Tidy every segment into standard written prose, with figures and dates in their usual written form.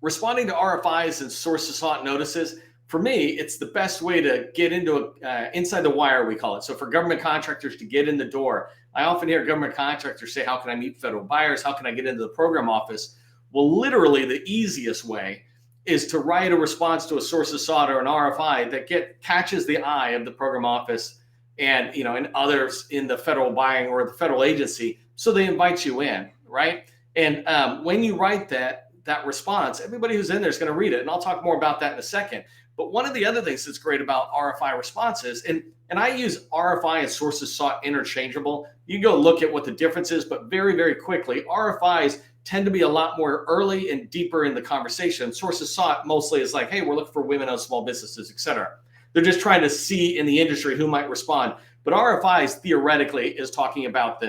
responding to RFIs and source of sought notices, for me, it's the best way to get into inside the wire, we call it. So for government contractors to get in the door, I often hear government contractors say, how can I meet federal buyers? How can I get into the program office? Well, literally the easiest way is to write a response to a source of sought or an RFI that catches the eye of the program office and and others in the federal buying or the federal agency, so they invite you in, right? And when you write that response, everybody who's in there is going to read it, and I'll talk more about that in a second. But one of the other things that's great about RFI responses, and I use RFI and sources sought interchangeable. You go look at what the difference is, but very, very quickly, RFIs tend to be a lot more early and deeper in the conversation. Sources sought mostly is like, hey, we're looking for women-owned small businesses, et cetera. They're just trying to see in the industry who might respond. But RFIs theoretically is talking about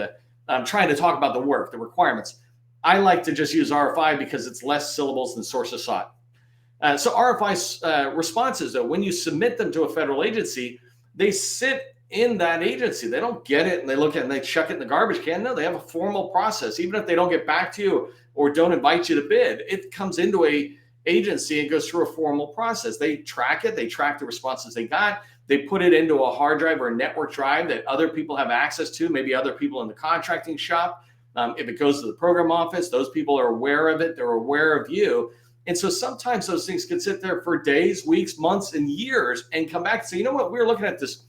trying to talk about the work, the requirements. I like to just use RFI because it's less syllables than sources sought. So RFI responses, though, when you submit them to a federal agency, they sit in that agency. They don't get it and they look at it and they chuck it in the garbage can. No, they have a formal process. Even if they don't get back to you or don't invite you to bid, it comes into a agency and goes through a formal process. They track it. They track the responses they got. They put it into a hard drive or a network drive that other people have access to, maybe other people in the contracting shop. If it goes to the program office, those people are aware of it. They're aware of you. And so sometimes those things can sit there for days, weeks, months, and years and come back and say, you know what, we were looking at this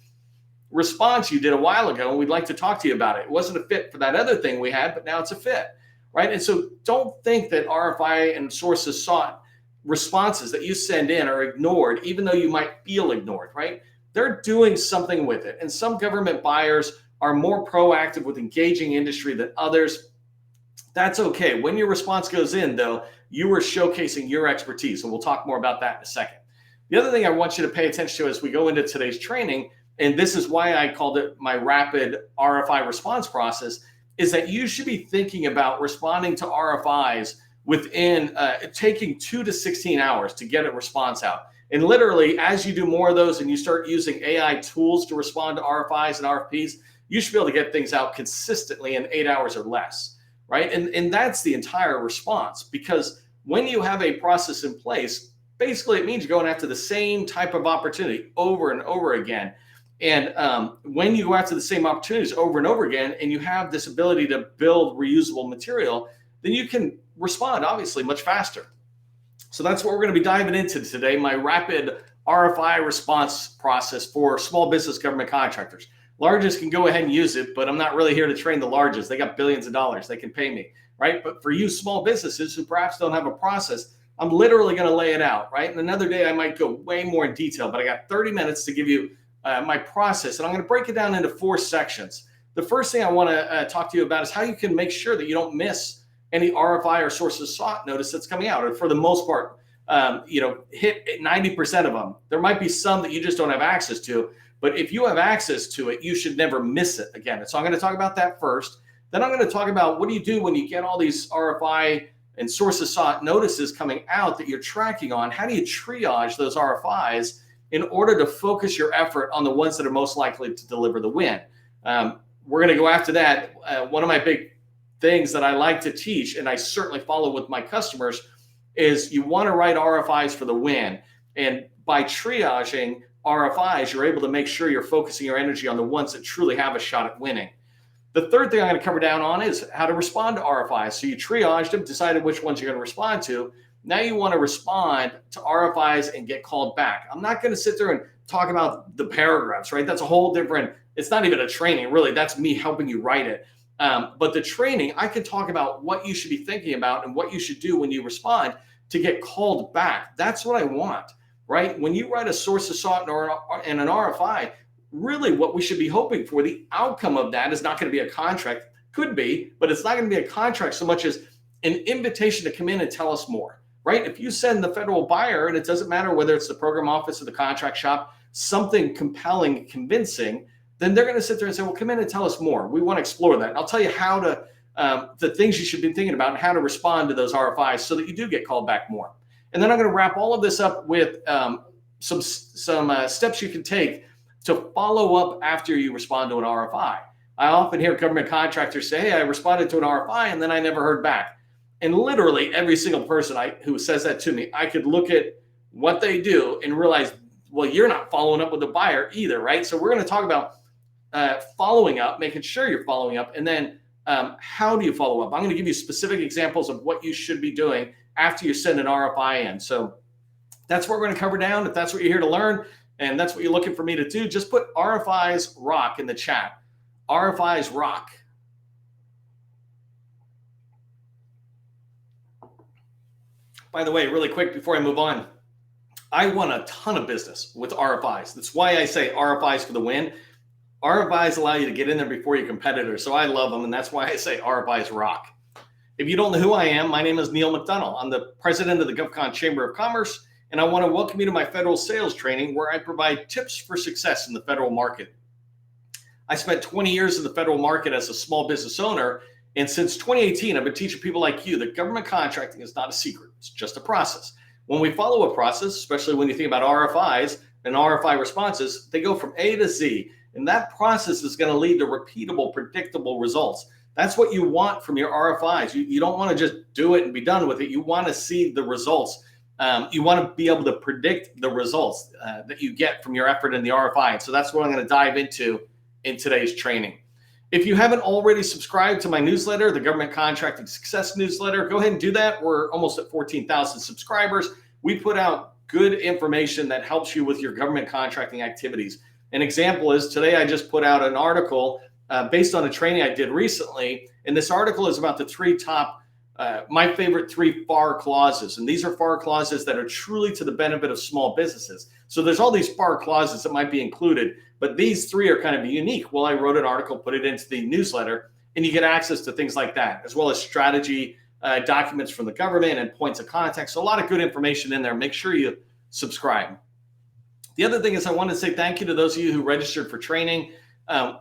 response you did a while ago, and we'd like to talk to you about it. It wasn't a fit for that other thing we had, but now it's a fit, right? And so don't think that RFI and sources sought responses that you send in are ignored, even though you might feel ignored, right? They're doing something with it. And some government buyers are more proactive with engaging industry than others. That's okay. When your response goes in, though, you are showcasing your expertise, and we'll talk more about that in a second. The other thing I want you to pay attention to as we go into today's training, and this is why I called it my rapid RFI response process, is that you should be thinking about responding to RFIs within taking 2 to 16 hours to get a response out. And literally, as you do more of those and you start using AI tools to respond to RFIs and RFPs, you should be able to get things out consistently in 8 hours or less, right? And that's the entire response, because when you have a process in place, basically it means you're going after the same type of opportunity over and over again. And when you go after the same opportunities over and over again, and you have this ability to build reusable material, then you can respond obviously much faster. So that's what we're going to be diving into today, my rapid RFI response process for small business government contractors. Largest can go ahead and use it, but I'm not really here to train the largest. They got billions of dollars. They can pay me, right? But for you small businesses who perhaps don't have a process, I'm literally going to lay it out, right? And another day I might go way more in detail, but I got 30 minutes to give you my process, and I'm going to break it down into 4 sections. The first thing I want to talk to you about is how you can make sure that you don't miss any RFI or sources sought notice that's coming out. Or for the most part, hit 90% of them. There might be some that you just don't have access to, but if you have access to it, you should never miss it again. So I'm going to talk about that first. Then I'm going to talk about what do you do when you get all these RFI and sources sought notices coming out that you're tracking on. How do you triage those RFIs in order to focus your effort on the ones that are most likely to deliver the win? We're going to go after that. One of my big things that I like to teach, and I certainly follow with my customers, is you want to write RFIs for the win. And by triaging RFIs, you're able to make sure you're focusing your energy on the ones that truly have a shot at winning. The third thing I'm going to cover down on is how to respond to RFIs. So you triaged them, decided which ones you're going to respond to. Now you want to respond to RFIs and get called back. I'm not going to sit there and talk about the paragraphs, right? That's a whole different, it's not even a training, really. That's me helping you write it. But the training, I can talk about what you should be thinking about and what you should do when you respond to get called back. That's what I want, right? When you write a source of sought and an RFI, really what we should be hoping for, the outcome of that is not going to be a contract. Could be, but it's not going to be a contract so much as an invitation to come in and tell us more, right? If you send the federal buyer, and it doesn't matter whether it's the program office or the contract shop, something compelling, convincing, then they're going to sit there and say, well, come in and tell us more. We want to explore that. And I'll tell you how to, the things you should be thinking about and how to respond to those RFIs so that you do get called back more. And then I'm going to wrap all of this up with some steps you can take to follow up after you respond to an RFI. I often hear government contractors say, hey, I responded to an RFI and then I never heard back. And literally every single person who says that to me, I could look at what they do and realize, well, you're not following up with the buyer either, right? So we're going to talk about following up, making sure you're following up, and then how do you follow up? I'm going to give you specific examples of what you should be doing after you send an RFI in. So that's what we're going to cover down. If that's what you're here to learn and that's what you're looking for me to do, just put RFIs rock in the chat. RFIs rock. By the way, really quick before I move on, I won a ton of business with RFIs. That's why I say RFIs for the win. RFIs allow you to get in there before your competitors. So I love them. And that's why I say RFIs rock. If you don't know who I am, my name is Neil McDonough. I'm the president of the GovCon Chamber of Commerce, and I want to welcome you to my federal sales training where I provide tips for success in the federal market. I spent 20 years in the federal market as a small business owner, and since 2018, I've been teaching people like you that government contracting is not a secret. It's just a process. When we follow a process, especially when you think about RFIs and RFI responses, they go from A to Z, and that process is going to lead to repeatable, predictable results. That's what you want from your RFIs. You don't want to just do it and be done with it. You want to see the results. You want to be able to predict the results that you get from your effort in the RFI. And so that's what I'm going to dive into in today's training. If you haven't already subscribed to my newsletter, the Government Contracting Success newsletter, go ahead and do that. We're almost at 14,000 subscribers. We put out good information that helps you with your government contracting activities. An example is today I just put out an article based on a training I did recently. And this article is about the three top, my favorite three FAR clauses. And these are FAR clauses that are truly to the benefit of small businesses. So there's all these FAR clauses that might be included, but these three are kind of unique. Well, I wrote an article, put it into the newsletter, and you get access to things like that, as well as strategy documents from the government and points of contact. So a lot of good information in there. Make sure you subscribe. The other thing is I want to say thank you to those of you who registered for training.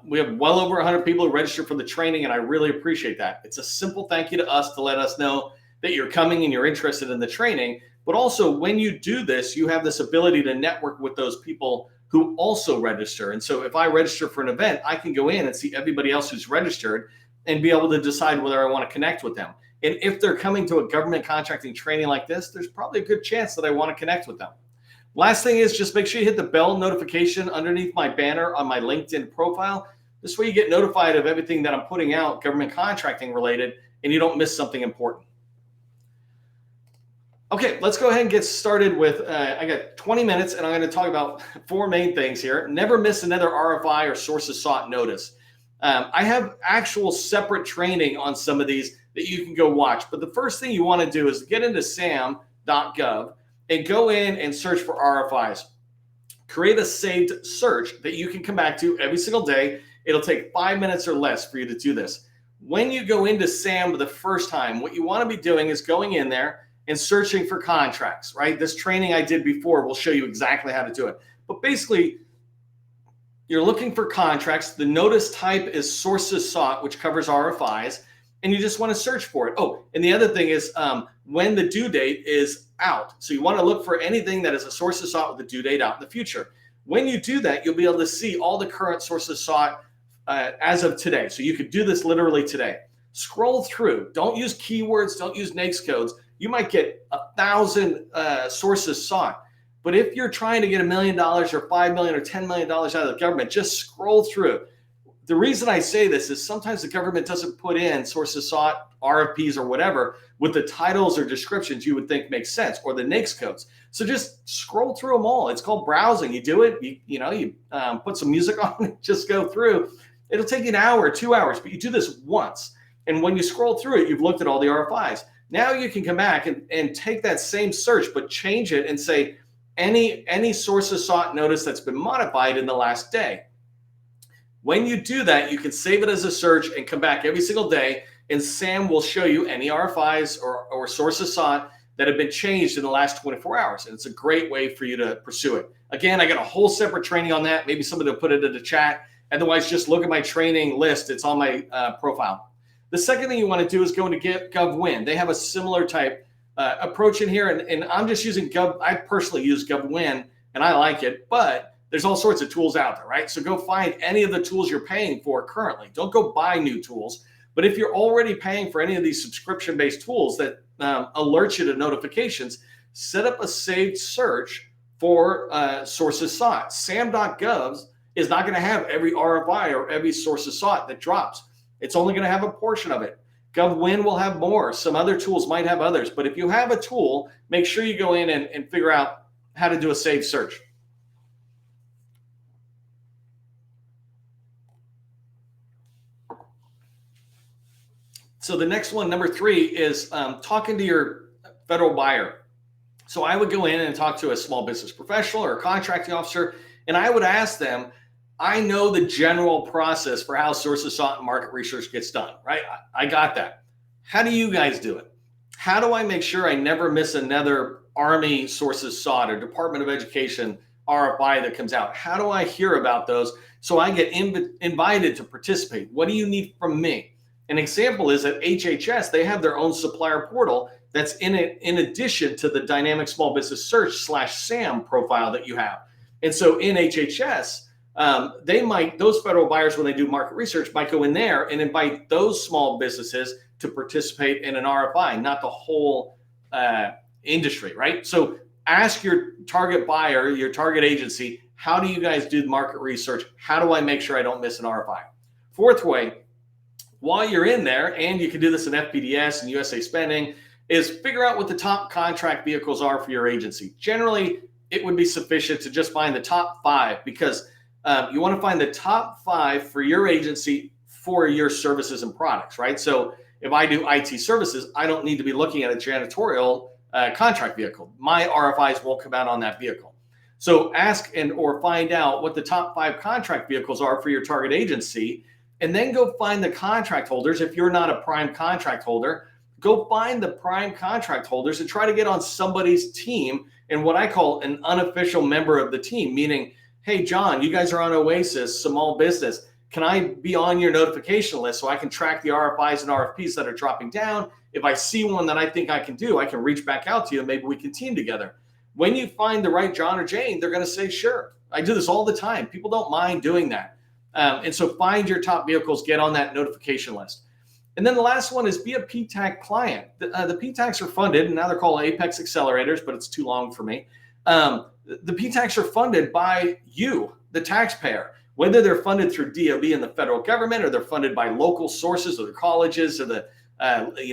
We have well over 100 people who registered for the training, and I really appreciate that. It's a simple thank you to us to let us know that you're coming and you're interested in the training. But also when you do this, you have this ability to network with those people who also register. And so if I register for an event, I can go in and see everybody else who's registered and be able to decide whether I want to connect with them. And if they're coming to a government contracting training like this, there's probably a good chance that I want to connect with them. Last thing is just make sure you hit the bell notification underneath my banner on my LinkedIn profile. This way you get notified of everything that I'm putting out government contracting related and you don't miss something important. Okay, let's go ahead and get started with, I got 20 minutes and I'm going to talk about four main things here. Never miss another RFI or sources sought notice. I have actual separate training on some of these that you can go watch. But the first thing you want to do is get into SAM.gov and go in and search for RFIs. Create a saved search that you can come back to every single day. It'll take 5 minutes or less for you to do this. When you go into SAM the first time, what you want to be doing is going in there and searching for contracts, right? This training I did before will show you exactly how to do it. But basically, you're looking for contracts. The notice type is sources sought, which covers RFIs, and you just want to search for it. Oh, and the other thing is when the due date is out. So you want to look for anything that is a sources sought with the due date out in the future. When you do that, you'll be able to see all the current sources sought as of today. So you could do this literally today. Scroll through. Don't use keywords. Don't use NAICS codes. You might get 1,000 sources sought. But if you're trying to get $1 million or $5 million or $10 million out of the government, just scroll through. The reason I say this is sometimes the government doesn't put in sources sought, RFPs or whatever with the titles or descriptions you would think makes sense, or the NAICS codes. So just scroll through them all. It's called browsing. You do it, you put some music on and just go through. It'll take you an hour or 2 hours, but you do this once. And when you scroll through it, you've looked at all the RFIs. Now you can come back and take that same search, but change it and say any sources sought notice that's been modified in the last day. When you do that, you can save it as a search and come back every single day, and SAM will show you any RFIs or sources sought that have been changed in the last 24 hours. And it's a great way for you to pursue it. Again, I got a whole separate training on that. Maybe somebody will put it in the chat. Otherwise, just look at my training list. It's on my profile. The second thing you want to do is go into GovWin. They have a similar type approach in here. And I'm just using I personally use GovWin, and I like it. But there's all sorts of tools out there, right? So go find any of the tools you're paying for currently. Don't go buy new tools, But if you're already paying for any of these subscription-based tools that alert you to notifications, set up a saved search for sources sought. SAM.gov is not going to have every RFI or every sources sought that drops. It's only going to have a portion of it. GovWin will have more. Some other tools might have others. But if you have a tool, make sure you go in and figure out how to do a saved search. So the next one, number 3, is talking to your federal buyer. So I would go in and talk to a small business professional or a contracting officer, and I would ask them, I know the general process for how sources sought and market research gets done, right? I got that. How do you guys do it? How do I make sure I never miss another Army sources sought or Department of Education RFI that comes out? How do I hear about those so I get invited to participate? What do you need from me? An example is at HHS, they have their own supplier portal that's in addition to the dynamic small business search /SAM profile that you have. And so in HHS, those federal buyers, when they do market research, might go in there and invite those small businesses to participate in an RFI, not the whole industry, right? So ask your target buyer, your target agency, how do you guys do market research? How do I make sure I don't miss an RFI? Fourth way, while you're in there, and you can do this in FPDS and USA Spending, is figure out what the top contract vehicles are for your agency. Generally, it would be sufficient to just find the top 5, because you want to find the top 5 for your agency for your services and products, right? So if I do IT services, I don't need to be looking at a janitorial contract vehicle. My RFIs won't come out on that vehicle. So ask or find out what the top 5 contract vehicles are for your target agency, and then go find the contract holders. If you're not a prime contract holder, go find the prime contract holders and try to get on somebody's team, and what I call an unofficial member of the team, meaning, hey, John, you guys are on Oasis, small business. Can I be on your notification list so I can track the RFIs and RFPs that are dropping down? If I see one that I think I can do, I can reach back out to you and maybe we can team together. When you find the right John or Jane, they're going to say, sure. I do this all the time. People don't mind doing that. And so find your top vehicles, get on that notification list. And then the last one is be a PTAC client. The PTACs are funded, and now they're called Apex Accelerators, but it's too long for me. The PTACs are funded by you, the taxpayer, whether they're funded through DOD and the federal government, or they're funded by local sources or the colleges or the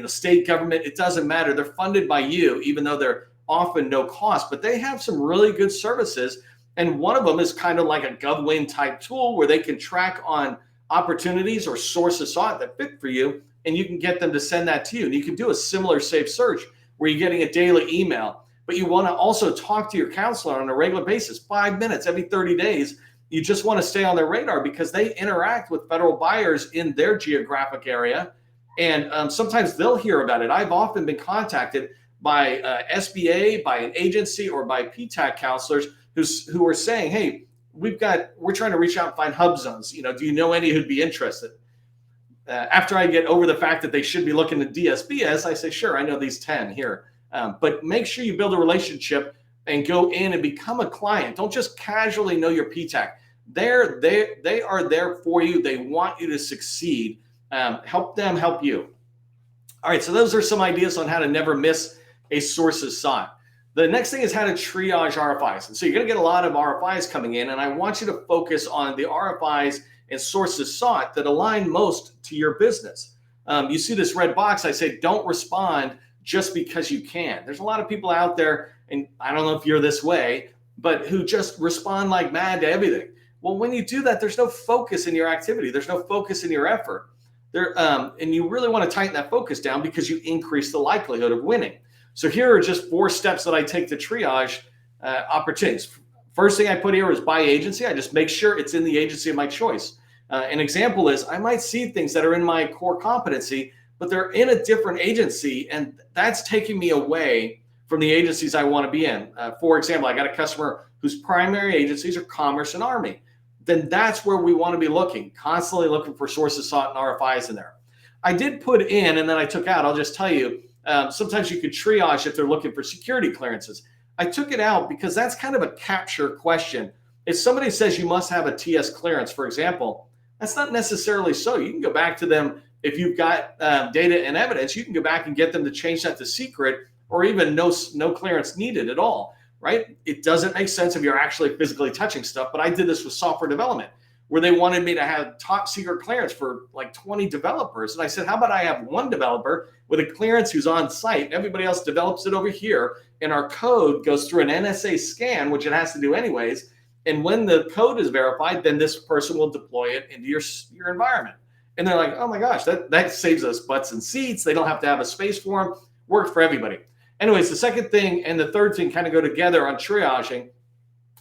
state government. It doesn't matter. They're funded by you, even though they're often no cost, but they have some really good services. And one of them is kind of like a GovWin type tool where they can track on opportunities or sources sought that fit for you, and you can get them to send that to you. And you can do a similar safe search where you're getting a daily email, but you want to also talk to your counselor on a regular basis, 5 minutes every 30 days. You just want to stay on their radar because they interact with federal buyers in their geographic area. And sometimes they'll hear about it. I've often been contacted by SBA, by an agency, or by PTAC counselors who are saying, hey, we're trying to reach out and find hub zones. Do you know any who'd be interested? After I get over the fact that they should be looking at DSBS, I say, sure, I know these 10 here. But make sure you build a relationship and go in and become a client. Don't just casually know your PTAC. They are there for you. They want you to succeed. Help them help you. All right, so those are some ideas on how to never miss a sources sought. The next thing is how to triage RFIs. And so you're going to get a lot of RFIs coming in, and I want you to focus on the RFIs and sources sought that align most to your business. You see this red box, I say, don't respond just because you can. There's a lot of people out there, and I don't know if you're this way, but who just respond like mad to everything. Well, when you do that, there's no focus in your activity. There's no focus in your effort. And you really want to tighten that focus down because you increase the likelihood of winning. So here are just 4 steps that I take to triage opportunities. First thing I put here is by agency. I just make sure it's in the agency of my choice. An example is I might see things that are in my core competency, but they're in a different agency, and that's taking me away from the agencies I want to be in. For example, I got a customer whose primary agencies are Commerce and Army. Then that's where we want to be looking, constantly looking for sources sought and RFIs in there. I did put in, and then I took out, I'll just tell you, sometimes you could triage if they're looking for security clearances. I took it out because that's kind of a capture question. If somebody says you must have a TS clearance, for example, that's not necessarily so. You can go back to them if you've got data and evidence, you can go back and get them to change that to secret, or even no clearance needed at all, right? It doesn't make sense if you're actually physically touching stuff, but I did this with software development where they wanted me to have top secret clearance for like 20 developers. And I said, how about I have one developer with a clearance who's on site, everybody else develops it over here, and our code goes through an NSA scan, which it has to do anyways. And when the code is verified, then this person will deploy it into your environment. And they're like, oh my gosh, that saves us butts and seats. They don't have to have a space for them. Worked for everybody. Anyways, the second thing and the third thing kind of go together on triaging.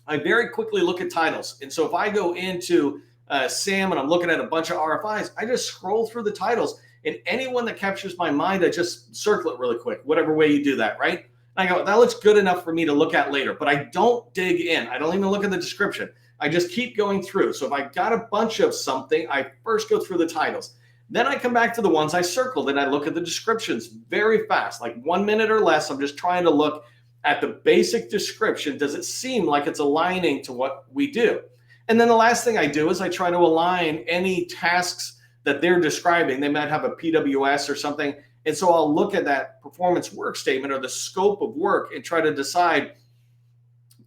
I very quickly look at titles. And so if I go into SAM and I'm looking at a bunch of RFIs, I just scroll through the titles, and anyone that captures my mind, I just circle it really quick, whatever way you do that, right? And I go, that looks good enough for me to look at later, but I don't dig in. I don't even look at the description. I just keep going through. So if I got a bunch of something, I first go through the titles. Then I come back to the ones I circled and I look at the descriptions very fast, like 1 minute or less. I'm just trying to look at the basic description. Does it seem like it's aligning to what we do? And then the last thing I do is I try to align any tasks that they're describing. They might have a PWS or something. And so I'll look at that performance work statement or the scope of work and try to decide,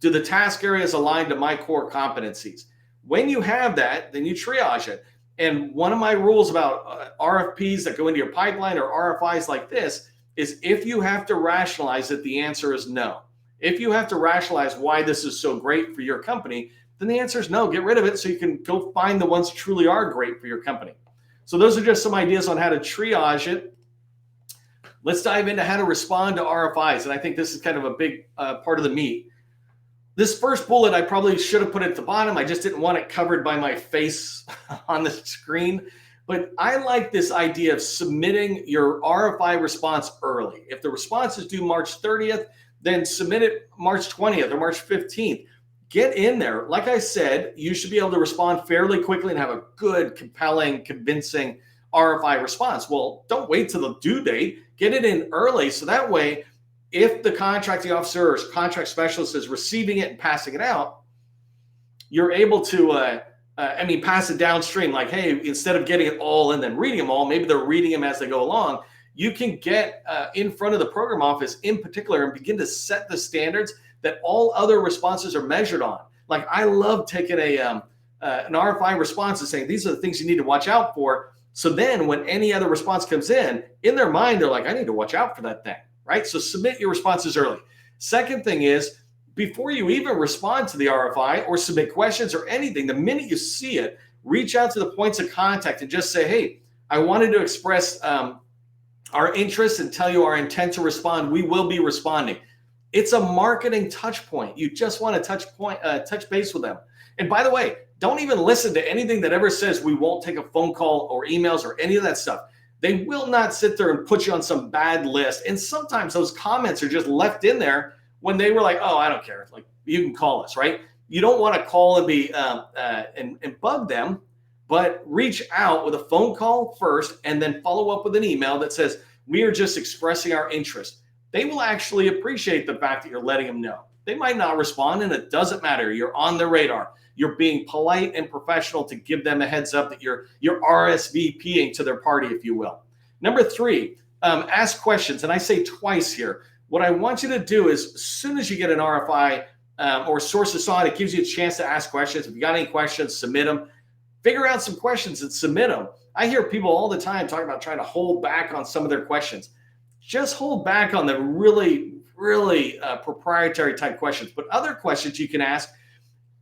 do the task areas align to my core competencies? When you have that, then you triage it. And one of my rules about RFPs that go into your pipeline or RFIs like this is if you have to rationalize it, the answer is no. If you have to rationalize why this is so great for your company, then the answer is no. Get rid of it so you can go find the ones that truly are great for your company. So those are just some ideas on how to triage it. Let's dive into how to respond to RFIs. And I think this is kind of a big part of the meat. This first bullet, I probably should have put it at the bottom. I just didn't want it covered by my face on the screen. But I like this idea of submitting your RFI response early. If the response is due March 30th, then submit it March 20th or March 15th. Get in there. Like I said, you should be able to respond fairly quickly and have a good, compelling, convincing RFI response. Well, don't wait till the due date. Get it in early so that way, if the contracting officer or contract specialist is receiving it and passing it out, you're able to pass it downstream. Like, hey, instead of getting it all and then reading them all, maybe they're reading them as they go along. You can get in front of the program office in particular and begin to set the standards that all other responses are measured on. Like, I love taking an RFI response and saying, these are the things you need to watch out for. So then when any other response comes in their mind, they're like, I need to watch out for that thing, right? So submit your responses early. Second thing is, before you even respond to the RFI or submit questions or anything, the minute you see it, reach out to the points of contact and just say, hey, I wanted to express our interest and tell you our intent to respond. We will be responding. It's a marketing touch point. You just want to touch base with them. And by the way, don't even listen to anything that ever says we won't take a phone call or emails or any of that stuff. They will not sit there and put you on some bad list. And sometimes those comments are just left in there when they were like, oh, I don't care. Like, you can call us, right? You don't want to call and be and bug them, but reach out with a phone call first and then follow up with an email that says, we are just expressing our interest. They will actually appreciate the fact that you're letting them know. They might not respond, and it doesn't matter. You're on their radar. You're being polite and professional to give them a heads up that you're RSVPing to their party, if you will. Number 3, ask questions. And I say twice here. What I want you to do is, as soon as you get an RFI or source of sought, it gives you a chance to ask questions. If you got any questions, submit them. Figure out some questions and submit them. I hear people all the time talking about trying to hold back on some of their questions. Just hold back on the really proprietary type questions. But other questions you can ask,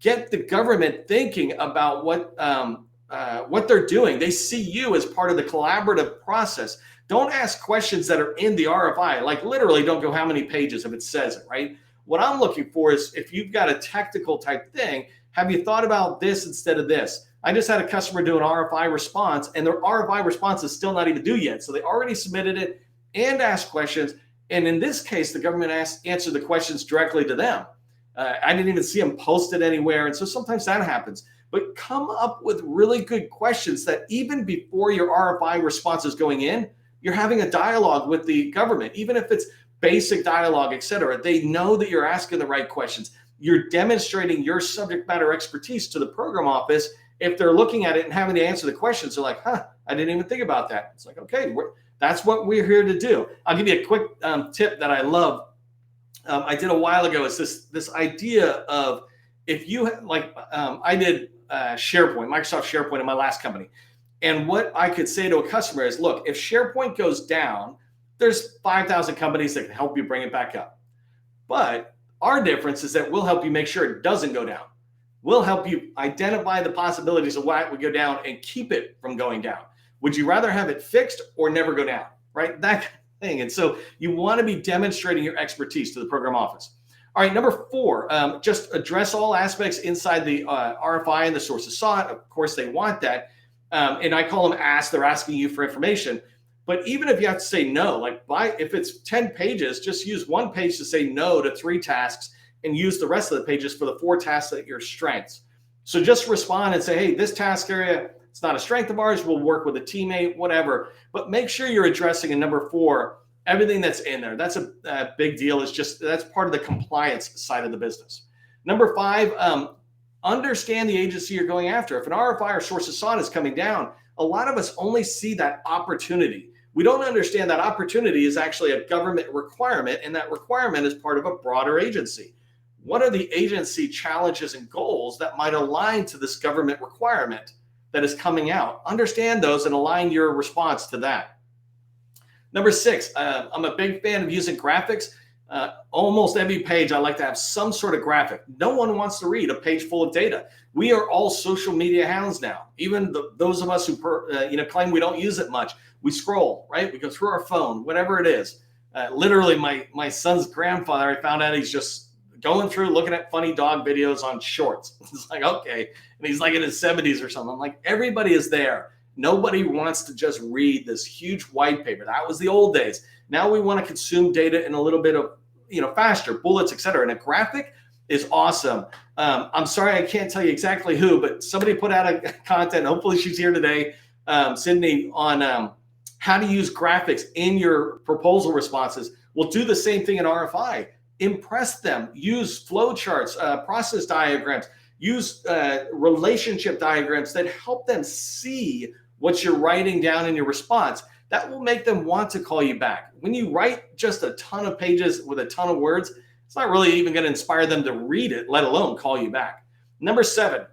get the government thinking about what they're doing. They see you as part of the collaborative process. Don't ask questions that are in the RFI. Like, literally, don't go how many pages if it says it, right? What I'm looking for is, if you've got a technical type thing, have you thought about this instead of this? I just had a customer do an RFI response, and their RFI response is still not even due yet. So they already submitted it and asked questions. And in this case, the government answered the questions directly to them. I didn't even see them posted anywhere. And so sometimes that happens. But come up with really good questions that even before your RFI response is going in, you're having a dialogue with the government, even if it's basic dialogue, et cetera. They know that you're asking the right questions. You're demonstrating your subject matter expertise to the program office. If they're looking at it and having to answer the questions, they're like, I didn't even think about that. It's like, okay, that's what we're here to do. I'll give you a quick tip that I love. I did a while ago. Is this idea of, if you I did SharePoint, Microsoft SharePoint in my last company. And what I could say to a customer is, look, if SharePoint goes down, there's 5,000 companies that can help you bring it back up. But our difference is that we'll help you make sure it doesn't go down. We'll help you identify the possibilities of why it would go down and keep it from going down. Would you rather have it fixed or never go down, right? That kind of thing. And so you want to be demonstrating your expertise to the program office. All right, number 4, just address all aspects inside the RFI and the sources sought. Of course, they want that. And I call them ask. They're asking you for information. But even if you have to say no, if it's 10 pages, just use one page to say no to 3 tasks and use the rest of the pages for the 4 tasks that are your strengths. So just respond and say, hey, this task area, it's not a strength of ours. We'll work with a teammate, whatever. But make sure you're addressing in number 4, everything that's in there. That's a big deal. That's part of the compliance side of the business. Number 5, understand the agency you're going after. If an RFI or sources sought is coming down, a lot of us only see that opportunity. We don't understand that opportunity is actually a government requirement, and that requirement is part of a broader agency. What are the agency challenges and goals that might align to this government requirement that is coming out? Understand those and align your response to that. Number 6, I'm a big fan of using graphics. Almost every page, I like to have some sort of graphic. No one wants to read a page full of data. We are all social media hounds now. Even those of us who claim we don't use it much, we scroll, right? We go through our phone, whatever it is. Literally, my son's grandfather, I found out he's just going through looking at funny dog videos on Shorts. It's like, okay. And he's like in his 70s or something. I'm like, everybody is there. Nobody wants to just read this huge white paper. That was the old days. Now we want to consume data in a little bit of, faster, bullets, et cetera. And a graphic is awesome. I'm sorry, I can't tell you exactly who, but somebody put out a content, hopefully she's here today, Sydney, on how to use graphics in your proposal responses. We'll do the same thing in RFI. Impress them. Use flow charts, process diagrams, use relationship diagrams that help them see what you're writing down in your response. That will make them want to call you back. When you write just a ton of pages with a ton of words, it's not really even going to inspire them to read it, let alone call you back. Number 7,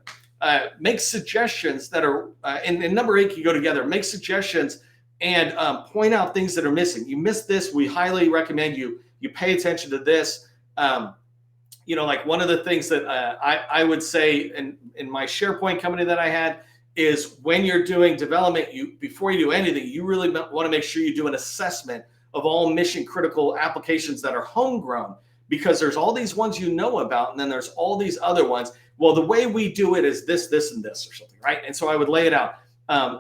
make suggestions that are, and number 8 can go together. Make suggestions and point out things that are missing. You missed this. We highly recommend you pay attention to this. Like one of the things that I would say in my SharePoint company that I had is, when you're doing development, before you do anything, you really want to make sure you do an assessment of all mission critical applications that are homegrown, because there's all these ones about, and then there's all these other ones. Well, the way we do it is this, this, and this, or something, right? And so I would lay it out.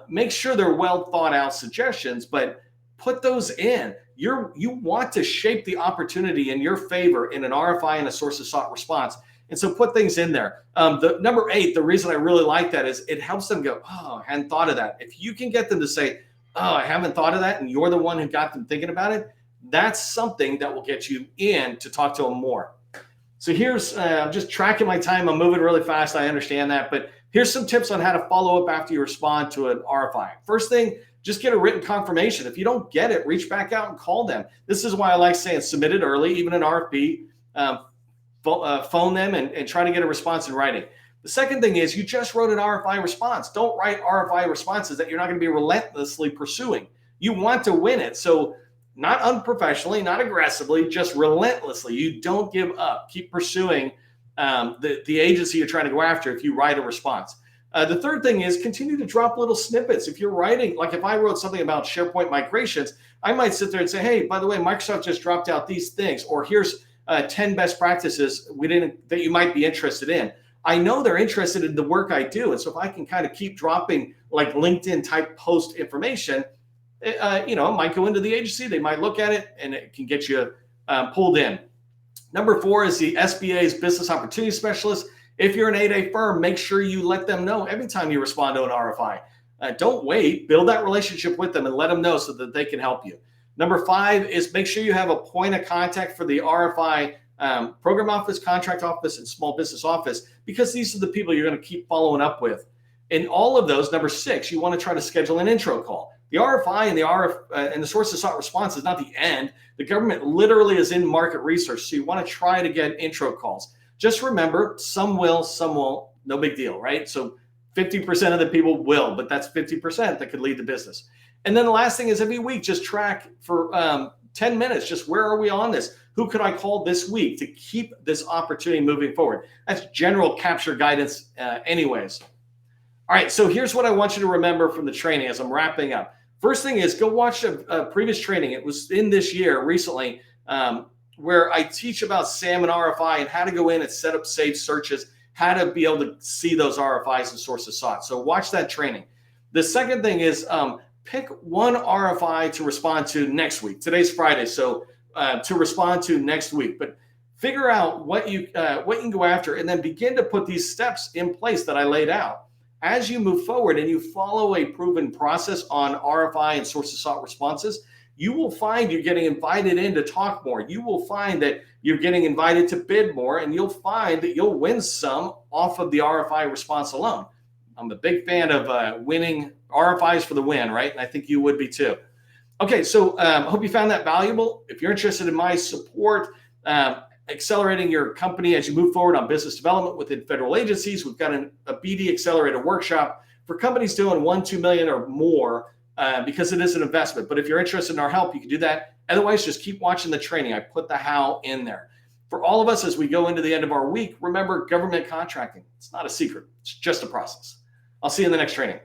Make sure they're well thought out suggestions, but put those in. You want to shape the opportunity in your favor in an RFI and a sources sought response. And so put things in there. The number 8, the reason I really like that is it helps them go, oh, I hadn't thought of that. If you can get them to say, oh, I haven't thought of that, and you're the one who got them thinking about it, that's something that will get you in to talk to them more. So here's, I'm just tracking my time. I'm moving really fast. I understand that. But here's some tips on how to follow up after you respond to an RFI. First thing, just get a written confirmation. If you don't get it, reach back out and call them. This is why I like saying submit it early, even an RFP. Phone them and try to get a response in writing. The second thing is, you just wrote an RFI response. Don't write RFI responses that you're not going to be relentlessly pursuing. You want to win it. So not unprofessionally, not aggressively, just relentlessly. You don't give up. Keep pursuing the agency you're trying to go after if you write a response. The third thing is, continue to drop little snippets. If you're writing, like if I wrote something about SharePoint migrations, I might sit there and say, hey, by the way, Microsoft just dropped out these things, or here's 10 best practices that you might be interested in. I know they're interested in the work I do. And so if I can kind of keep dropping like LinkedIn type post information, it might go into the agency. They might look at it and it can get you pulled in. Number 4 is the SBA's Business Opportunity Specialist. If you're an 8A firm, make sure you let them know every time you respond to an RFI. Don't wait. Build that relationship with them and let them know so that they can help you. Number 5 is make sure you have a point of contact for the RFI program office, contract office, and small business office, because these are the people you're going to keep following up with. In all of those, number 6, you want to try to schedule an intro call. The RFI and the sources sought response is not the end. The government literally is in market research, so you want to try to get intro calls. Just remember, some will, some won't. No big deal, right? So 50% of the people will, but that's 50% that could lead to business. And then the last thing is every week, just track for 10 minutes. Just where are we on this? Who could I call this week to keep this opportunity moving forward? That's general capture guidance anyways. All right, so here's what I want you to remember from the training as I'm wrapping up. First thing is go watch a previous training. It was in this year recently where I teach about SAM and RFI and how to go in and set up saved searches, how to be able to see those RFIs and sources sought. So watch that training. The second thing is pick one RFI to respond to next week. Today's Friday, so to respond to next week. But figure out what you can go after and then begin to put these steps in place that I laid out. As you move forward and you follow a proven process on RFI and sources sought responses, you will find you're getting invited in to talk more. You will find that you're getting invited to bid more, and you'll find that you'll win some off of the RFI response alone. I'm a big fan of winning RFIs for the win, right? And I think you would be too. Okay, so I hope you found that valuable. If you're interested in my support, accelerating your company as you move forward on business development within federal agencies, we've got a BD Accelerator workshop for companies doing 1-2 million or more because it is an investment. But if you're interested in our help, you can do that. Otherwise, just keep watching the training. I put the how in there. For all of us, as we go into the end of our week, remember government contracting. It's not a secret. It's just a process. I'll see you in the next training.